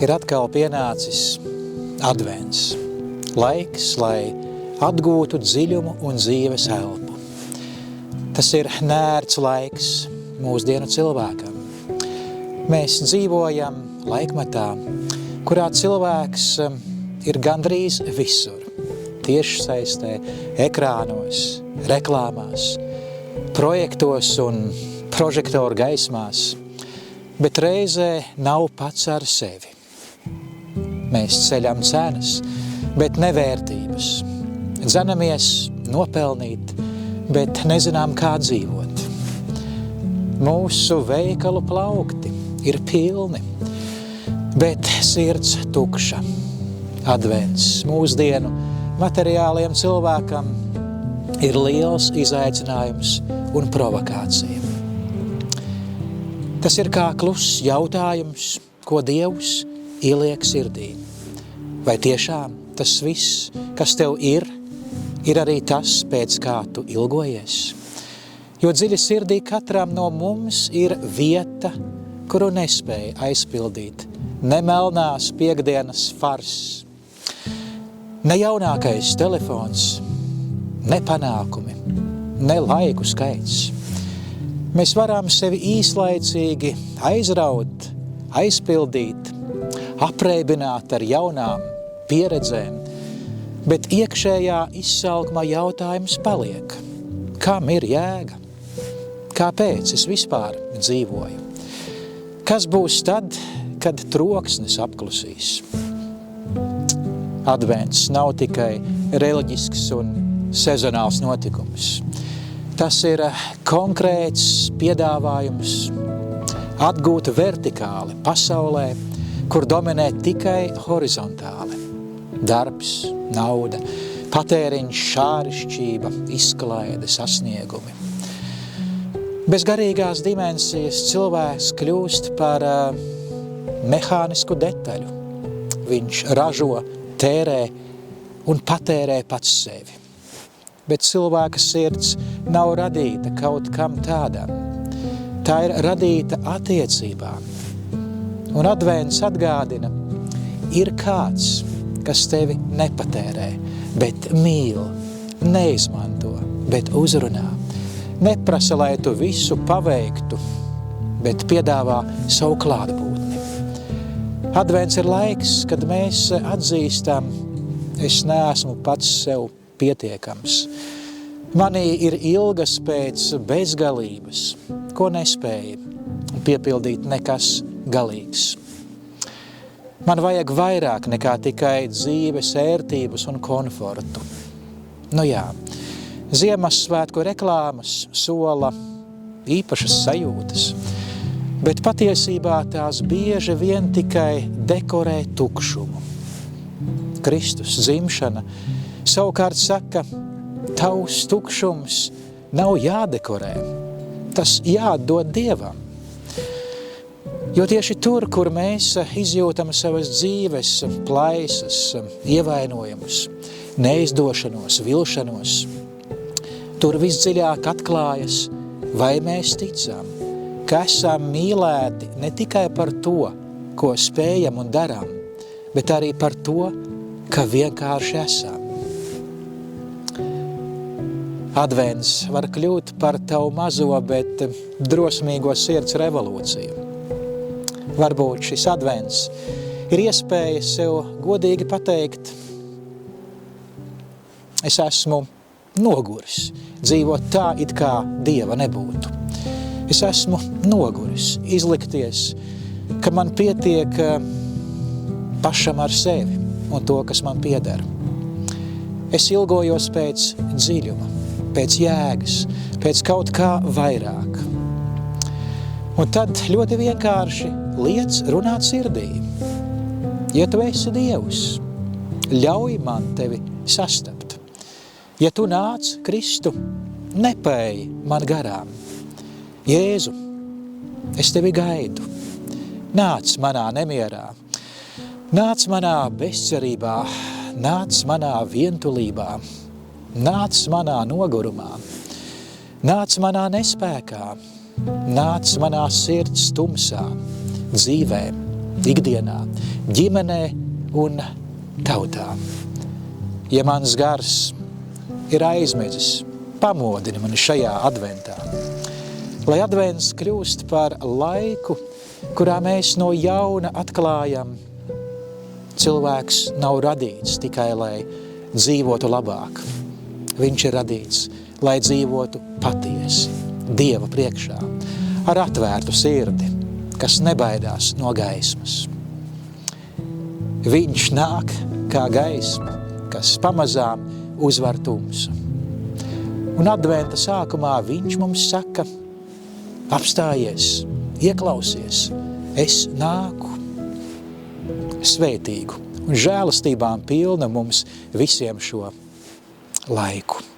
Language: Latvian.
ir atkal pienācis advents. Laiks, lai atgūtu dziļumu un dzīves elpu. Tas ir nērts laiks mūsdienu cilvēkam. Mēs dzīvojam laikmetā, kurā cilvēks ir gandrīz visur. Tiešsaistē, ekrānos, reklāmās, projektos un prožektoru gaismās, bet reizē nav pats ar sevi. Mēs ceļam cenas, bet nevērtības. Dzenamies nopelnīt, bet nezinām, kā dzīvot. Mūsu veikalu plaukti ir pilni, bet sirds tukša. Advents mūsdienu materiāliem cilvēkam ir liels izaicinājums un provokācija. Tas ir kā kluss jautājums, ko Dievs ieliek sirdī. Vai tiešām tas viss, kas tev ir arī tas, pēc kā tu ilgojies? Jo dziļi sirdī katram no mums ir vieta, kuru nespēja aizpildīt. Ne melnās piektdienas fars, ne jaunākais telefons, ne panākumi, ne laiku skaits. Mēs varam sevi īslaicīgi aizraut, aizpildīt, apreibināt ar jaunām pieredzēm, bet iekšējā izsalkuma jautājums paliek. Kam ir jēga? Kāpēc es vispār dzīvoju? Kas būs tad, kad troksnis apklusīs? Advents nav tikai reliģisks un sezonāls notikums. Tas ir konkrēts piedāvājums atgūt vertikāli pasaulē, kur dominē tikai horizontāli. Darbs, nauda, patēriņš, šārišķība, izklaide, sasniegumi. Bez garīgās dimensijas cilvēks kļūst par mehānisku detaļu. Viņš ražo, tērē un patērē pats sevi. Bet cilvēka sirds nav radīta kaut kam tādam. Tā ir radīta attiecībām. Un advents atgādina, ir kāds, kas tevi nepatērē, bet mīl, neizmanto, bet uzrunā. Neprasa, lai tu visu paveiktu, bet piedāvā savu klātbūtni. Advents ir laiks, kad mēs atzīstam, es neesmu pats sev pietiekams. Manī ir ilgas pēc bezgalības, ko nespēja piepildīt nekas galīgs. Man vajag vairāk nekā tikai dzīves ērtības un komfortu. Nu jā, Ziemassvētku reklāmas sola īpašas sajūtas, bet patiesībā tās bieži vien tikai dekorē tukšumu. Kristus dzimšana savukārt saka, tavs tukšums nav jādekorē, tas jāatdod Dievam. Jo tieši tur, kur mēs izjūtam savas dzīves plaisas, ievainojumus, neizdošanos, vilšanos, tur visdziļāk atklājas, vai mēs ticam, ka esam mīlēti ne tikai par to, ko spējam un darām, bet arī par to, ka vienkārši esam. Advents var kļūt par tavu mazo, bet drosmīgo sirds revolūciju. Varbūt šis advents ir iespēja sev godīgi pateikt, es esmu noguris, dzīvot tā, it kā Dieva nebūtu. Es esmu noguris, izlikties, ka man pietiek pašam ar sevi un to, kas man pieder. Es ilgojos pēc dziļuma, pēc jēgas, pēc kaut kā vairāk. Un tad ļoti vienkārši liec runāt sirdī. Ja tu esi Dievs, ļauj man tevi sastapt. Ja tu nāc Kristu, nepēji man garām. Jēzu, es tevi gaidu. Nāc manā nemierā, nāc manā bezcerībā, nāc manā vientulībā, nāc manā nogurumā, nāc manā nespēkā, nāc manā sirds tumsā, dzīvē, ikdienā, ģimenē un tautā. Ja mans gars ir aizmidzis, pamodini mani šajā adventā, lai advents kļūst par laiku, kurā mēs no jauna atklājam, cilvēks nav radīts tikai, lai dzīvotu labāk. Viņš ir radīts, lai dzīvotu patiesi, Dieva priekšā, ar atvērtu sirdi, kas nebaidās no gaismas. Viņš nāk kā gaisma, kas pamazām uzvar tumsu. Un adventa sākumā viņš mums saka, apstājies, ieklausies, es nāku. Svētīgu un žēlastībām pilna mums visiem šo laiku.